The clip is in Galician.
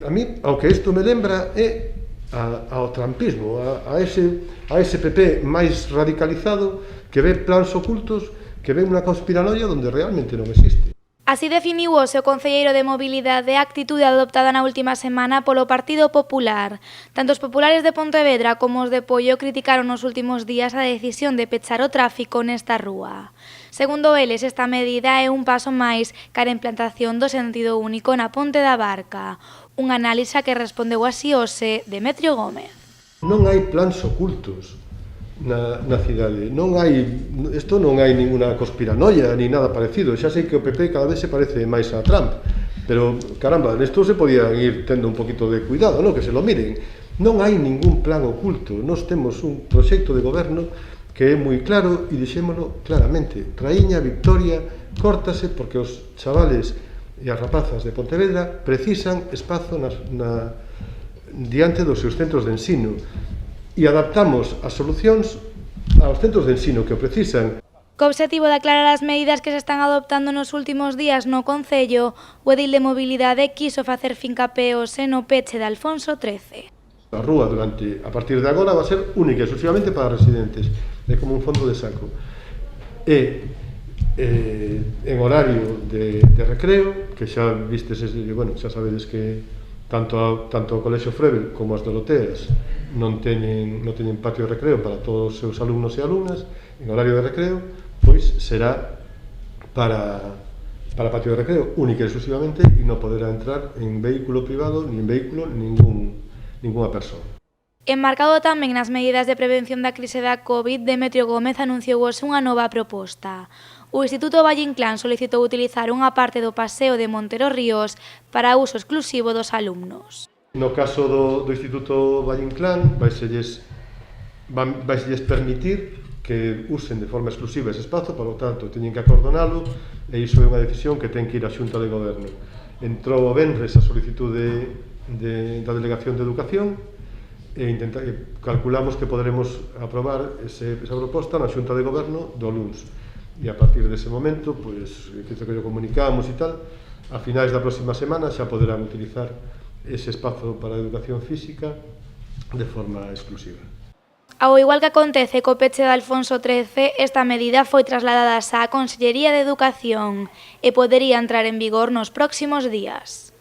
A mí, ao que isto me lembra é ao trampismo, a ese PP máis radicalizado que ve plans ocultos, que ve unha conspiranoia onde realmente non existe. Así definiu o seu concelleiro de Mobilidade a actitude adoptada na última semana polo Partido Popular. Tanto os populares de Pontevedra como os de Poio criticaron nos últimos días a decisión de pechar o tráfico nesta rúa. Segundo eles, esta medida é un paso máis cara a implantación do sentido único na Ponte da Barca, unha análise que respondeu así hoxe Demetrio Gómez. Non hai plans ocultos na cidade, isto non hai ninguna conspiranoia ni nada parecido. Xa sei que o PP cada vez se parece máis a Trump, pero caramba, nesto se podían ir tendo un poquito de cuidado, que se lo miren. Non hai ningún plan oculto, nós temos un proxecto de goberno que é moi claro e dixémolo claramente. Raíña, Victoria, córtase porque os chavales e as rapazas de Pontevedra precisan espazo diante dos seus centros de ensino e adaptamos as solucións aos centros de ensino que o precisan. Co obxectivo de aclarar as medidas que se están adoptando nos últimos días no Concello, o edil de Mobilidade quiso facer fincapé hoxe no peche de Alfonso XIII. A rúa a partir de agora va a ser única e exclusivamente para residentes, é como un fondo de saco. En horario de recreo, que xa vistes, xa sabedes que tanto o Colexio Frevel como as Doroteas non teñen patio de recreo para todos os seus alumnos e alumnas. En horario de recreo, pois será para patio de recreo única e exclusivamente e non poderá entrar en vehículo privado ni en vehículo ningunha persoa. Enmarcado tamén nas medidas de prevención da crise da COVID, Demetrio Gómez anunciou hoxe unha nova proposta. O Instituto Valle Inclán solicitou utilizar unha parte do paseo de Montero Ríos para uso exclusivo dos alumnos. No caso do Instituto Valle Inclán, vaiselles permitir que usen de forma exclusiva ese espazo, por lo tanto, teñen que acordonalo, e iso é unha decisión que ten que ir á Xunta de Goberno. Entrou o venres a solicitude da Delegación de Educación, e calculamos que poderemos aprobar esa proposta na Xunta de Goberno do luns. E a partir dese momento, pois, que o comunicamos e tal, a finais da próxima semana xa poderán utilizar ese espazo para a educación física de forma exclusiva. Ao igual que acontece co peche de Alfonso XIII, esta medida foi trasladada á Consellería de Educación e podería entrar en vigor nos próximos días.